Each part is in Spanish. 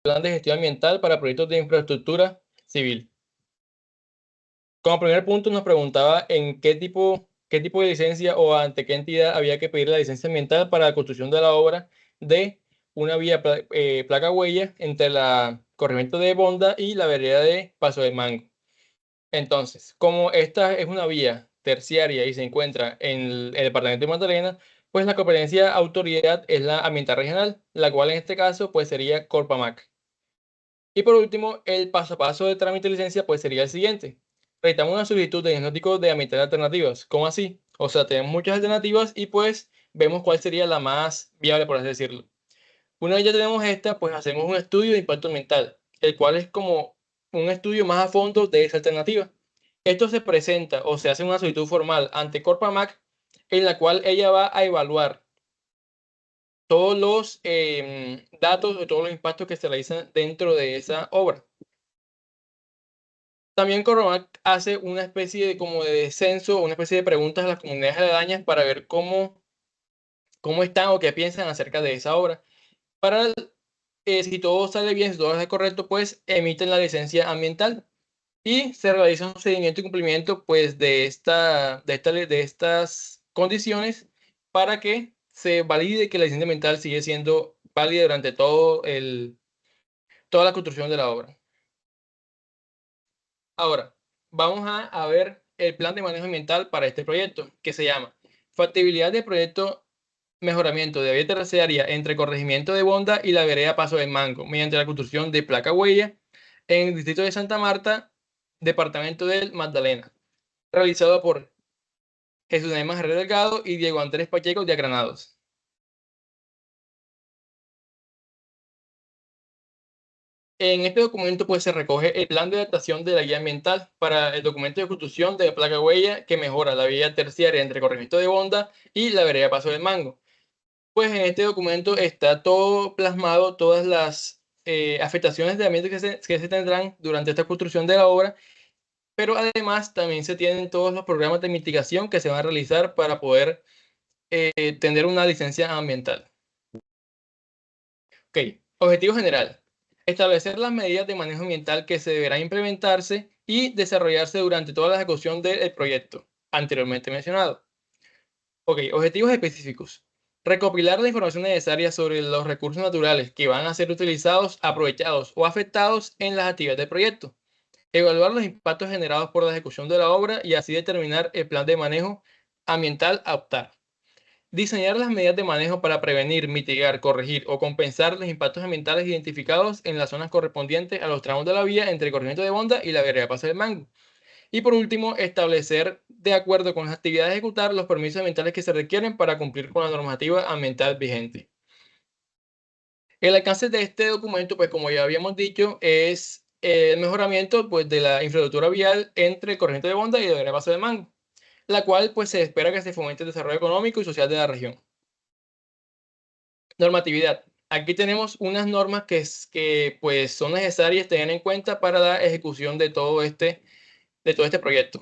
Plan de gestión ambiental para proyectos de infraestructura civil. Como primer punto nos preguntaba en qué tipo de licencia o ante qué entidad había que pedir la licencia ambiental para la construcción de la obra de una vía placa huella entre la corregimiento de Bonda y la vereda de Paso del Mango. Entonces, como esta es una vía terciaria y se encuentra en el departamento de Magdalena, pues la competencia autoridad es la ambiental regional, la cual en este caso pues sería Corpamac. Y por último, el paso a paso de trámite de licencia pues sería el siguiente. Realizamos una solicitud de diagnóstico de ambiental alternativas. ¿Cómo así? O sea, tenemos muchas alternativas y pues vemos cuál sería la más viable, por así decirlo. Una vez ya tenemos esta, pues hacemos un estudio de impacto ambiental, el cual es como un estudio más a fondo de esa alternativa. Esto se presenta o se hace una solicitud formal ante Corpamac, en la cual ella va a evaluar todos los datos o todos los impactos que se realizan dentro de esa obra. También Corpamac hace una especie de como de descenso, una especie de preguntas a las comunidades aledañas para ver cómo están o qué piensan acerca de esa obra. Para si todo sale bien, si todo es correcto, pues emiten la licencia ambiental y se realiza un seguimiento y cumplimiento pues de estas condiciones para que se valide que la licencia ambiental sigue siendo válida durante toda la construcción de la obra. Ahora, vamos a ver el plan de manejo ambiental para este proyecto, que se llama Factibilidad de proyecto mejoramiento de vía terciaria entre corregimiento de Bonda y la vereda Paso del Mango, mediante la construcción de placa huella en el distrito de Santa Marta, departamento del Magdalena, realizado por Jesús Neyma Herrera Delgado y Diego Andrés Pacheco de Agranados. En este documento pues se recoge el plan de adaptación de la guía ambiental para el documento de construcción de la placa huella que mejora la vía terciaria entre corregimiento de Bonda y la vereda Paso del Mango. Pues en este documento está todo plasmado, todas las afectaciones de ambiente que se tendrán durante esta construcción de la obra, pero además también se tienen todos los programas de mitigación que se van a realizar para poder tener una licencia ambiental. Ok, objetivo general. Establecer las medidas de manejo ambiental que se deberán implementarse y desarrollarse durante toda la ejecución del proyecto, anteriormente mencionado. Ok, objetivos específicos. Recopilar la información necesaria sobre los recursos naturales que van a ser utilizados, aprovechados o afectados en las actividades del proyecto. Evaluar los impactos generados por la ejecución de la obra y así determinar el plan de manejo ambiental a optar. Diseñar las medidas de manejo para prevenir, mitigar, corregir o compensar los impactos ambientales identificados en las zonas correspondientes a los tramos de la vía entre el corregimiento de Bonda y la vereda Paso del Mango. Y por último, establecer, de acuerdo con las actividades a ejecutar, los permisos ambientales que se requieren para cumplir con la normativa ambiental vigente. El alcance de este documento, pues como ya habíamos dicho, es el mejoramiento pues, de la infraestructura vial entre el corregimiento de Bonda y la vereda Paso del Mango, la cual pues se espera que se fomente el desarrollo económico y social de la región. Normatividad. Aquí tenemos unas normas que pues son necesarias tener en cuenta para la ejecución de todo este proyecto.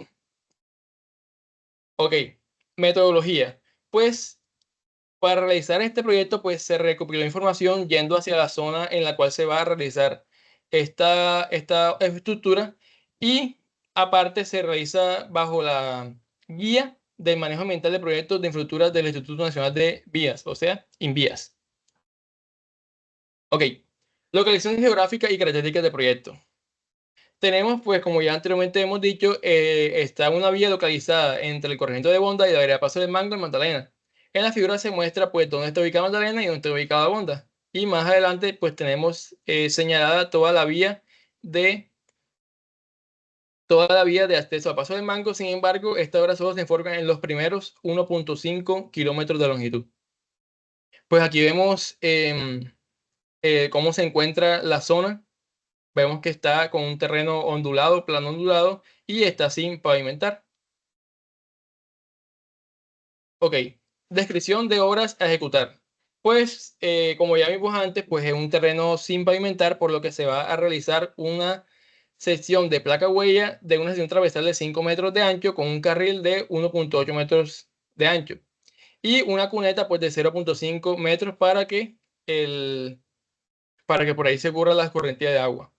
Ok, metodología. Pues para realizar este proyecto, pues se recopiló información yendo hacia la zona en la cual se va a realizar esta estructura y aparte se realiza bajo la guía del manejo ambiental de proyectos de infraestructura del Instituto Nacional de Vías, o sea, INVÍAS. Ok, localización geográfica y características del proyecto. Tenemos, pues, como ya anteriormente hemos dicho, está una vía localizada entre el corregimiento de Bonda y la vereda Paso del Mango en Magdalena. En la figura se muestra, pues, dónde está ubicada Magdalena y dónde está ubicada Bonda. Y más adelante, pues, tenemos señalada toda la vía de acceso a Paso del Mango. Sin embargo, esta obra solo se enfoca en los primeros 1.5 kilómetros de longitud. Pues aquí vemos cómo se encuentra la zona. Vemos que está con un terreno ondulado, plano ondulado, y está sin pavimentar. Ok, descripción de obras a ejecutar. Pues, como ya vimos antes, pues es un terreno sin pavimentar, por lo que se va a realizar una sección de placa huella de una sección transversal de 5 metros de ancho con un carril de 1.8 metros de ancho y una cuneta pues de 0.5 metros para que el para que por ahí se cubra la escorrentía de agua.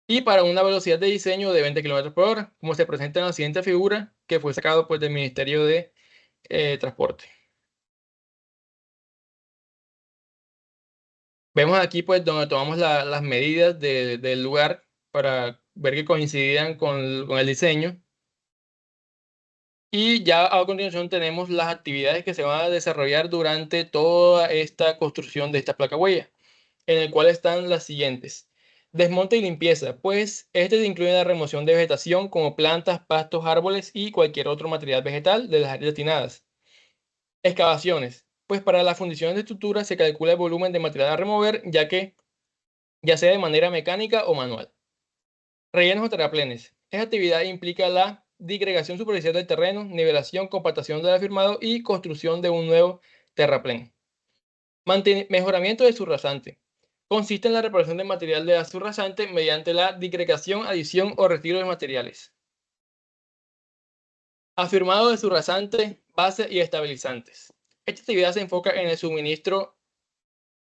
Y para una velocidad de diseño de 20 kilómetros por hora, como se presenta en la siguiente figura, que fue sacado pues, del Ministerio de Transporte. Vemos aquí pues donde tomamos las medidas del lugar para ver que coincidían con el diseño. Y ya a continuación tenemos las actividades que se van a desarrollar durante toda esta construcción de esta placa huella, en el cual están las siguientes. Desmonte y limpieza, pues este incluye la remoción de vegetación como plantas, pastos, árboles y cualquier otro material vegetal de las áreas destinadas. Excavaciones, pues para las fundiciones de estructuras se calcula el volumen de material a remover, ya sea de manera mecánica o manual. Rellenos o terraplenes. Esta actividad implica la disgregación superficial del terreno, nivelación, compactación del afirmado y construcción de un nuevo terraplén. Mejoramiento de su rasante. Consiste en la reparación del material de su rasante mediante la disgregación, adición o retiro de materiales. Afirmado de su rasante, base y estabilizantes. Esta actividad se enfoca en el suministro,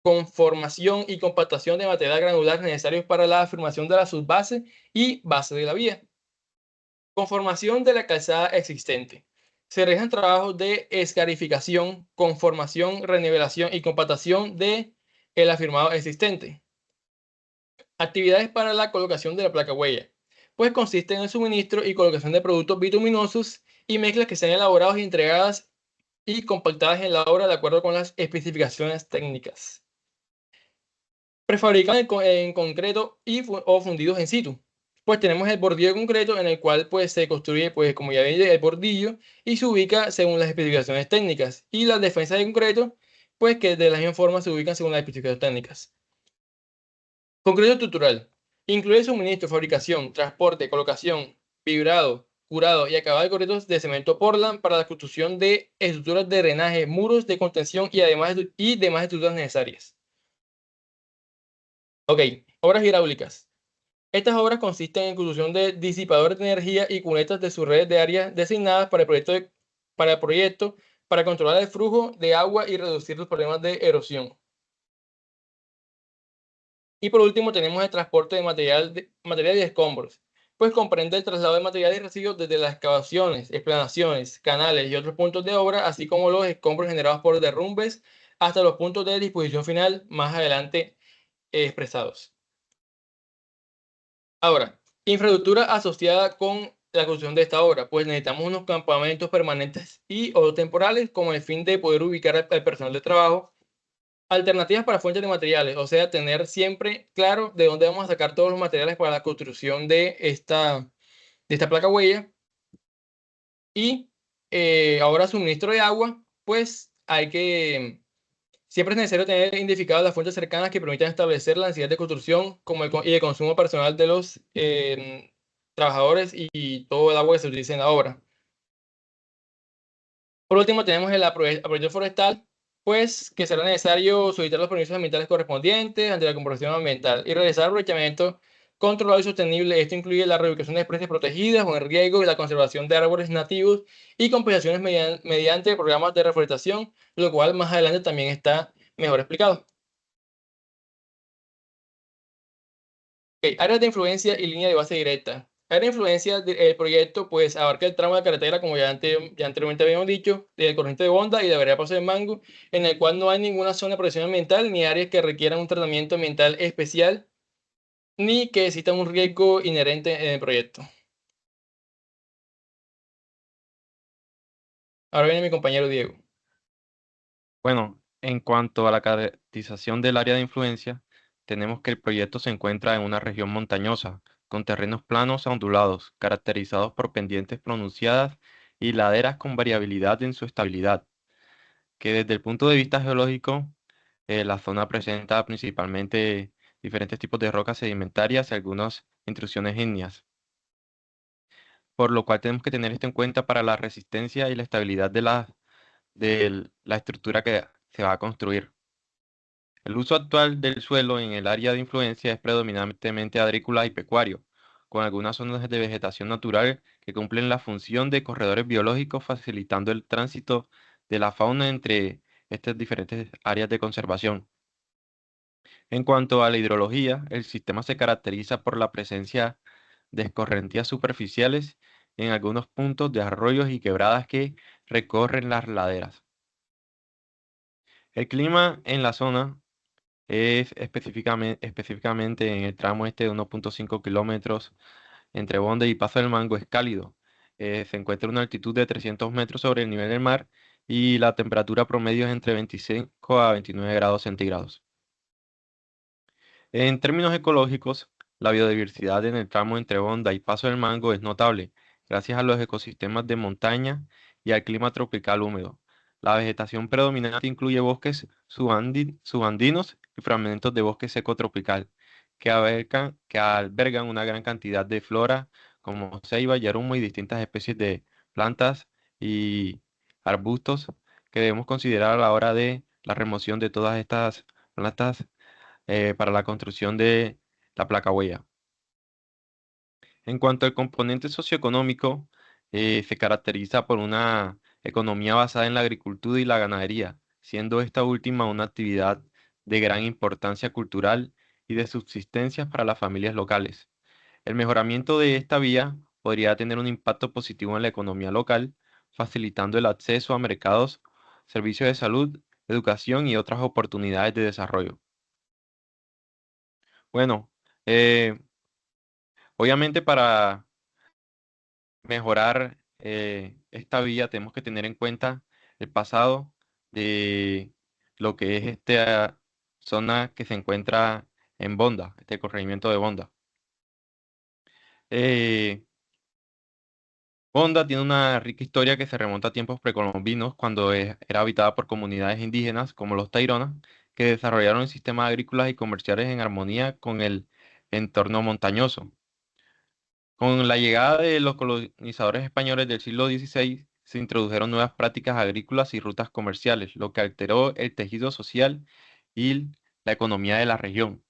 conformación y compactación de material granular necesarios para la afirmación de la subbase y base de la vía. Conformación de la calzada existente. Se realizan trabajos de escarificación, conformación, renivelación y compactación de el afirmado existente. Actividades para la colocación de la placa huella. Pues consiste en el suministro y colocación de productos bituminosos y mezclas que sean elaborados y entregadas y compactadas en la obra de acuerdo con las especificaciones técnicas. Prefabricados en concreto o fundidos en situ. Pues tenemos el bordillo de concreto en el cual pues se construye, pues como ya veis, el bordillo y se ubica según las especificaciones técnicas. Y las defensas de concreto, pues que de la misma forma se ubican según las especificaciones técnicas. Concreto estructural. Incluye suministro, fabricación, transporte, colocación, fibrado, curado y acabado de concretos de cemento Portland para la construcción de estructuras de drenaje, muros de contención y además y demás estructuras necesarias. Ok, obras hidráulicas. Estas obras consisten en construcción de disipadores de energía y cunetas de sus redes de áreas designadas para el proyecto para controlar el flujo de agua y reducir los problemas de erosión. Y por último tenemos el transporte de material y escombros, pues comprende el traslado de materiales y residuos desde las excavaciones, explanaciones, canales y otros puntos de obra, así como los escombros generados por derrumbes, hasta los puntos de disposición final más adelante expresados. Ahora, infraestructura asociada con la construcción de esta obra, pues necesitamos unos campamentos permanentes y o temporales con el fin de poder ubicar al personal de trabajo. Alternativas para fuentes de materiales, o sea, tener siempre claro de dónde vamos a sacar todos los materiales para la construcción de esta placa huella. Y ahora suministro de agua, pues siempre es necesario tener identificadas las fuentes cercanas que permitan establecer la necesidad de construcción y de consumo personal de los trabajadores y todo el agua que se utilice en la obra. Por último, tenemos el aprovechamiento forestal, pues que será necesario solicitar los permisos ambientales correspondientes ante la comprobación ambiental y realizar aprovechamiento controlado y sostenible. Esto incluye la reubicación de especies protegidas o en riesgo y la conservación de árboles nativos y compensaciones mediante programas de reforestación, lo cual más adelante también está mejor explicado. Ok, áreas de influencia y línea de base directa. Área de influencia del proyecto pues abarca el tramo de carretera, como ya anteriormente habíamos dicho, del corriente de Bonda y de Vereda Paso de Mango, en el cual no hay ninguna zona de protección ambiental ni áreas que requieran un tratamiento ambiental especial, ni que existan un riesgo inherente en el proyecto. Ahora viene mi compañero Diego. Bueno, en cuanto a la caracterización del área de influencia, tenemos que el proyecto se encuentra en una región montañosa, con terrenos planos a ondulados, caracterizados por pendientes pronunciadas y laderas con variabilidad en su estabilidad, que desde el punto de vista geológico, la zona presenta principalmente diferentes tipos de rocas sedimentarias y algunas intrusiones ígneas, por lo cual tenemos que tener esto en cuenta para la resistencia y la estabilidad de la estructura que se va a construir. El uso actual del suelo en el área de influencia es predominantemente agrícola y pecuario, con algunas zonas de vegetación natural que cumplen la función de corredores biológicos, facilitando el tránsito de la fauna entre estas diferentes áreas de conservación. En cuanto a la hidrología, el sistema se caracteriza por la presencia de escorrentías superficiales en algunos puntos de arroyos y quebradas que recorren las laderas. El clima en la zona es específicamente en el tramo este de 1.5 kilómetros entre Bonda y Paso del Mango es cálido. Se encuentra a una altitud de 300 metros sobre el nivel del mar y la temperatura promedio es entre 25 a 29 grados centígrados. En términos ecológicos, la biodiversidad en el tramo entre Bonda y Paso del Mango es notable, gracias a los ecosistemas de montaña y al clima tropical húmedo. La vegetación predominante incluye bosques subandinos y fragmentos de bosque seco tropical, que albergan una gran cantidad de flora como ceiba, yarumo y distintas especies de plantas y arbustos que debemos considerar a la hora de la remoción de todas estas plantas para la construcción de la placa huella. En cuanto al componente socioeconómico, se caracteriza por una economía basada en la agricultura y la ganadería, siendo esta última una actividad de gran importancia cultural y de subsistencia para las familias locales. El mejoramiento de esta vía podría tener un impacto positivo en la economía local, facilitando el acceso a mercados, servicios de salud, educación y otras oportunidades de desarrollo. Bueno, eh, obviamente para mejorar esta vía tenemos que tener en cuenta el pasado de lo que es esta zona que se encuentra en Bonda, este corregimiento de Bonda. Eh, Bonda tiene una rica historia que se remonta a tiempos precolombinos, cuando era habitada por comunidades indígenas como los Taironas, que desarrollaron sistemas agrícolas y comerciales en armonía con el entorno montañoso. Con la llegada de los colonizadores españoles del siglo XVI, se introdujeron nuevas prácticas agrícolas y rutas comerciales, lo que alteró el tejido social y la economía de la región.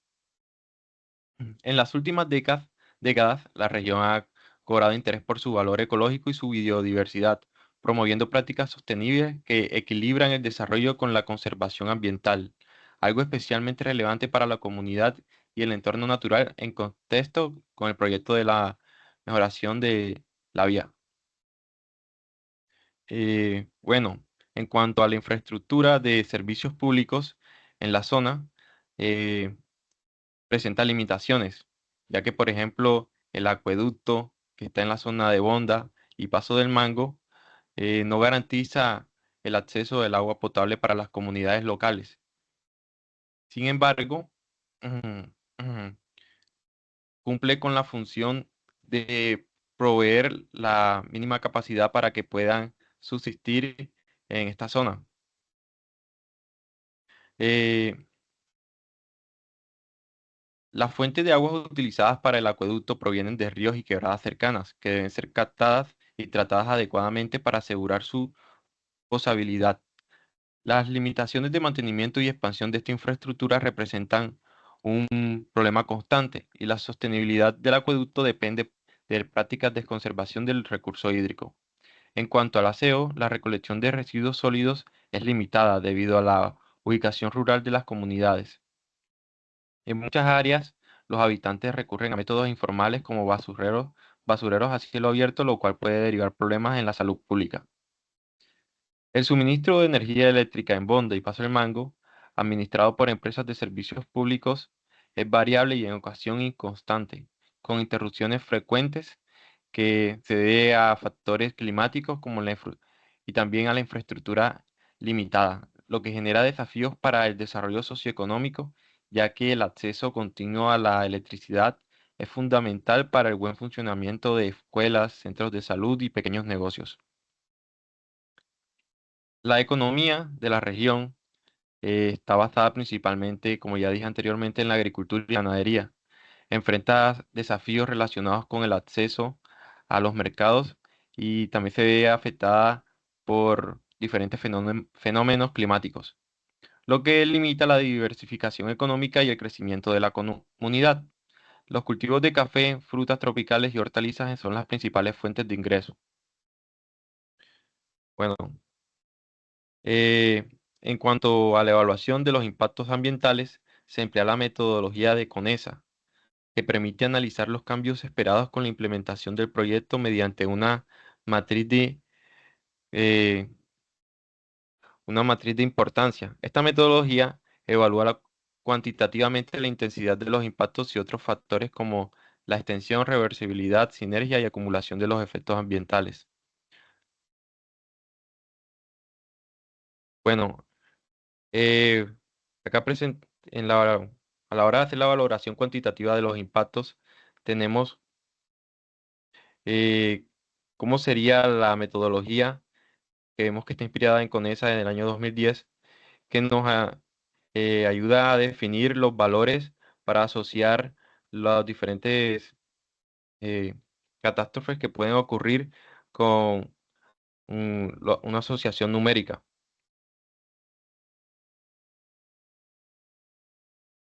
En las últimas décadas, la región ha cobrado interés por su valor ecológico y su biodiversidad, promoviendo prácticas sostenibles que equilibran el desarrollo con la conservación ambiental, algo especialmente relevante para la comunidad y el entorno natural en contexto con el proyecto de la mejoración de la vía. Bueno, en cuanto a la infraestructura de servicios públicos en la zona, eh, presenta limitaciones, ya que, por ejemplo, el acueducto que está en la zona de Bonda y Paso del Mango no garantiza el acceso del agua potable para las comunidades locales. Sin embargo, ujú, ujú, cumple con la función de proveer la mínima capacidad para que puedan subsistir en esta zona. Eh, Las fuentes de aguas utilizadas para el acueducto provienen de ríos y quebradas cercanas, que deben ser captadas y tratadas adecuadamente para asegurar su potabilidad. Las limitaciones de mantenimiento y expansión de esta infraestructura representan un problema constante, y la sostenibilidad del acueducto depende de prácticas de conservación del recurso hídrico. En cuanto al aseo, la recolección de residuos sólidos es limitada debido a la ubicación rural de las comunidades. En muchas áreas, los habitantes recurren a métodos informales como basureros a cielo abierto, lo cual puede derivar problemas en la salud pública. El suministro de energía eléctrica en Bonda y Paso del Mango, administrado por empresas de servicios públicos, es variable y en ocasión inconstante, con interrupciones frecuentes que se debe a factores climáticos como y también a la infraestructura limitada, lo que genera desafíos para el desarrollo socioeconómico, ya que el acceso continuo a la electricidad es fundamental para el buen funcionamiento de escuelas, centros de salud y pequeños negocios. La economía de la región está basada principalmente, como ya dije anteriormente, en la agricultura y ganadería. Enfrenta desafíos relacionados con el acceso a los mercados y también se ve afectada por diferentes fenómenos climáticos, lo que limita la diversificación económica y el crecimiento de la comunidad. Los cultivos de café, frutas tropicales y hortalizas son las principales fuentes de ingreso. Bueno, eh, en cuanto a la evaluación de los impactos ambientales, se emplea la metodología de CONESA, que permite analizar los cambios esperados con la implementación del proyecto mediante matriz de, eh, una matriz de importancia. Esta metodología evalúa cuantitativamente la intensidad de los impactos y otros factores como la extensión, reversibilidad, sinergia y acumulación de los efectos ambientales. Bueno, eh, acá a la hora de hacer la valoración cuantitativa de los impactos, tenemos eh, cómo sería la metodología que vemos que está inspirada en CONESA en el año 2010, que ayuda a definir los valores para asociar las diferentes eh, catástrofes que pueden ocurrir con una asociación numérica.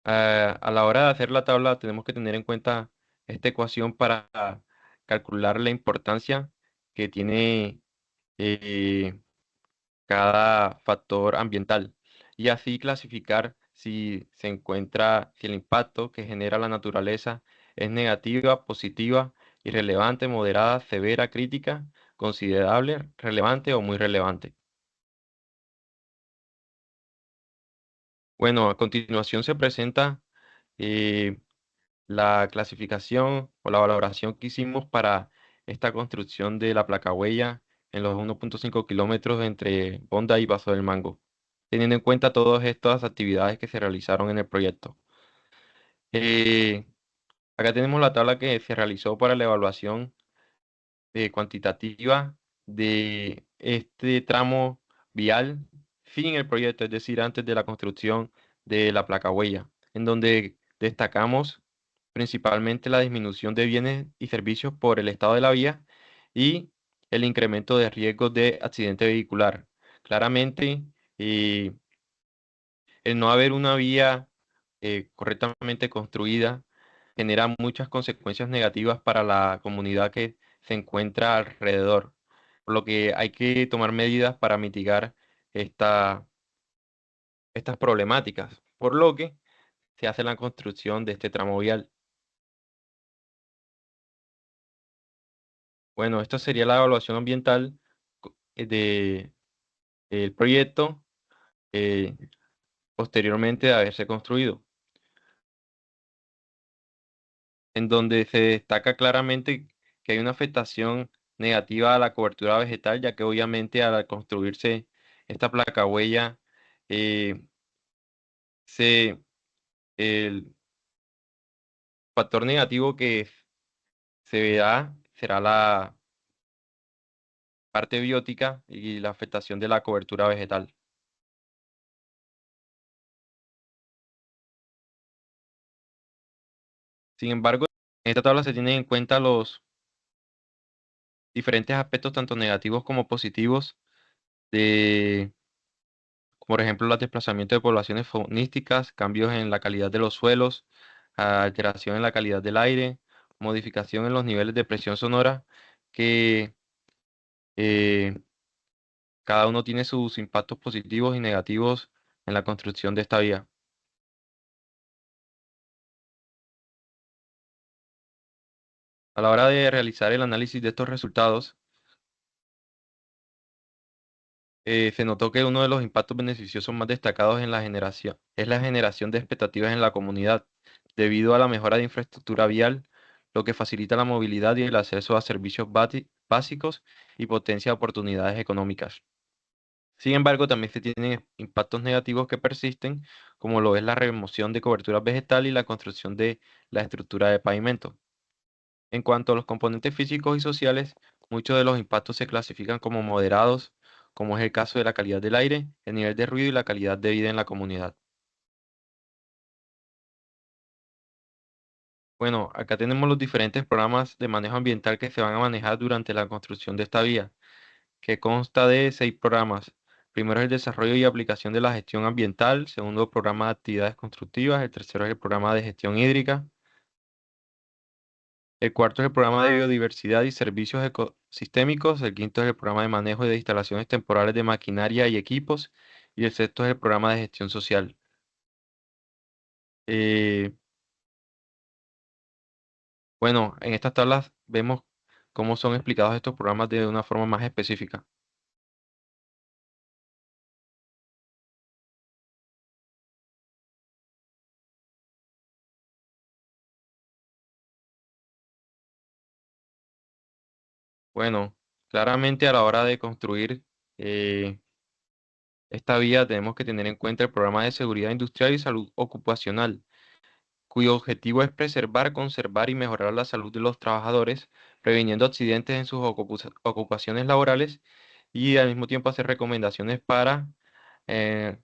A la hora de hacer la tabla tenemos que tener en cuenta esta ecuación para calcular la importancia que tiene eh, cada factor ambiental y así clasificar si el impacto que genera la naturaleza es negativa, positiva, irrelevante, moderada, severa, crítica, considerable, relevante o muy relevante. Bueno, a continuación se presenta eh, la clasificación o la valoración que hicimos para esta construcción de la placa huella en los 1.5 kilómetros entre Honda y Paso del Mango, teniendo en cuenta todas estas actividades que se realizaron en el proyecto. Eh, Acá tenemos la tabla que se realizó para la evaluación cuantitativa de este tramo vial sin el proyecto, es decir, antes de la construcción de la placa huella, en donde destacamos principalmente la disminución de bienes y servicios por el estado de la vía y el incremento de riesgos de accidente vehicular. Claramente, eh, el no haber una vía correctamente construida genera muchas consecuencias negativas para la comunidad que se encuentra alrededor, por lo que hay que tomar medidas para mitigar esta- estas problemáticas, por lo que se hace la construcción de este tramo vial. Bueno, esto sería la evaluación ambiental del proyecto eh, posteriormente de haberse construido, en donde se destaca claramente que hay una afectación negativa a la cobertura vegetal, ya que obviamente al construirse esta placa huella, eh, el factor negativo que se verá será la parte biótica y la afectación de la cobertura vegetal. Sin embargo, en esta tabla se tienen en cuenta los diferentes aspectos, tanto negativos como positivos, de por ejemplo, los desplazamientos de poblaciones faunísticas, cambios en la calidad de los suelos, alteración en la calidad del aire, modificación en los niveles de presión sonora, que eh, cada uno tiene sus impactos positivos y negativos en la construcción de esta vía. A la hora de realizar el análisis de estos resultados, se notó que uno de los impactos beneficiosos más destacados en la generación es la generación de expectativas en la comunidad, debido a la mejora de infraestructura vial, lo que facilita la movilidad y el acceso a servicios básicos y potencia oportunidades económicas. Sin embargo, también se tienen impactos negativos que persisten, como lo es la remoción de cobertura vegetal y la construcción de la estructura de pavimento. En cuanto a los componentes físicos y sociales, muchos de los impactos se clasifican como moderados, como es el caso de la calidad del aire, el nivel de ruido y la calidad de vida en la comunidad. Bueno, acá tenemos los diferentes programas de manejo ambiental que se van a manejar durante la construcción de esta vía, que consta de 6 programas. Primero es el desarrollo y aplicación de la gestión ambiental, segundo programa de actividades constructivas, el tercero es el programa de gestión hídrica, el cuarto es el programa de biodiversidad y servicios ecosistémicos, el quinto es el programa de manejo de instalaciones temporales de maquinaria y equipos, y el sexto es el programa de gestión social. Eh, bueno, en estas tablas vemos cómo son explicados estos programas de una forma más específica. Bueno, claramente a la hora de construir eh, esta vía tenemos que tener en cuenta el programa de seguridad industrial y salud ocupacional, cuyo objetivo es preservar, conservar y mejorar la salud de los trabajadores, previniendo accidentes en sus ocupaciones laborales y al mismo tiempo hacer recomendaciones para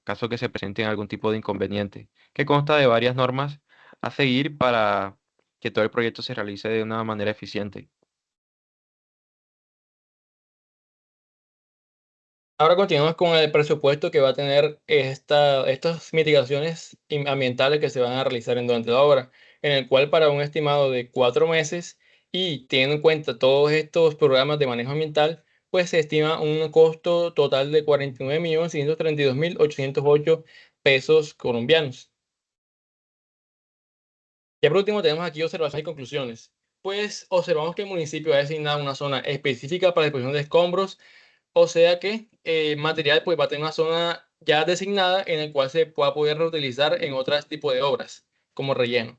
caso que se presenten algún tipo de inconveniente, que consta de varias normas a seguir para que todo el proyecto se realice de una manera eficiente. Ahora continuamos con el presupuesto que va a tener estas mitigaciones ambientales que se van a realizar durante la obra, en el cual para un estimado de 4 meses y teniendo en cuenta todos estos programas de manejo ambiental, pues se estima un costo total de 49.632.808 pesos colombianos. Ya por último tenemos aquí observaciones y conclusiones. Pues observamos que el municipio ha designado una zona específica para la disposición de escombros, o sea que material pues va a tener una zona ya designada en el cual se pueda poder reutilizar en otros tipos de obras, como relleno.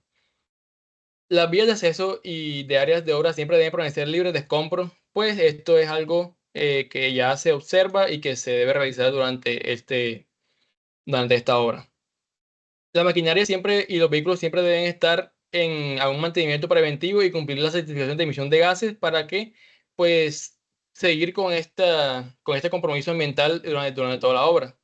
Las vías de acceso y de áreas de obra siempre deben permanecer libres de escombros, pues esto es algo que ya se observa y que se debe realizar durante esta obra. La maquinaria siempre y los vehículos siempre deben estar a un mantenimiento preventivo y cumplir la certificación de emisión de gases para que, pues, seguir con este compromiso ambiental durante toda la obra.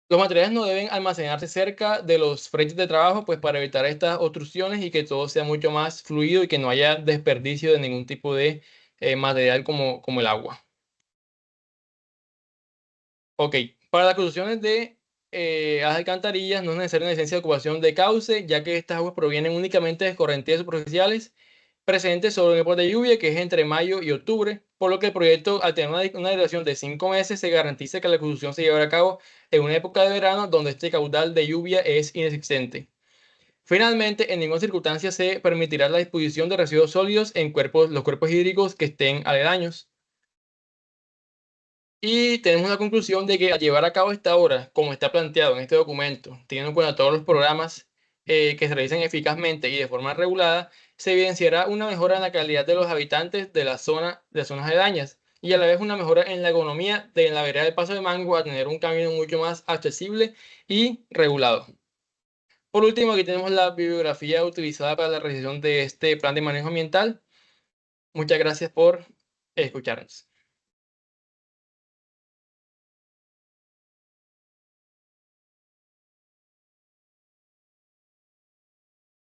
Los materiales no deben almacenarse cerca de los frentes de trabajo, pues para evitar estas obstrucciones y que todo sea mucho más fluido y que no haya desperdicio de ningún tipo de material como el agua. Ok, para las construcciones de las alcantarillas no es necesaria una licencia de ocupación de cauce, ya que estas aguas provienen únicamente de corrientes superficiales presentes sobre una época de lluvia, que es entre mayo y octubre, por lo que el proyecto, al tener una duración de 5 meses, se garantiza que la construcción se llevará a cabo en una época de verano donde este caudal de lluvia es inexistente. Finalmente, en ninguna circunstancia se permitirá la disposición de residuos sólidos en los cuerpos hídricos que estén aledaños. Y tenemos la conclusión de que al llevar a cabo esta obra, como está planteado en este documento, teniendo en cuenta todos los programas que se realizan eficazmente y de forma regulada, se evidenciará una mejora en la calidad de los habitantes de las zonas aledañas y a la vez una mejora en la economía de la vereda del Paso de Mango a tener un camino mucho más accesible y regulado. Por último, aquí tenemos la bibliografía utilizada para la realización de este plan de manejo ambiental. Muchas gracias por escucharnos.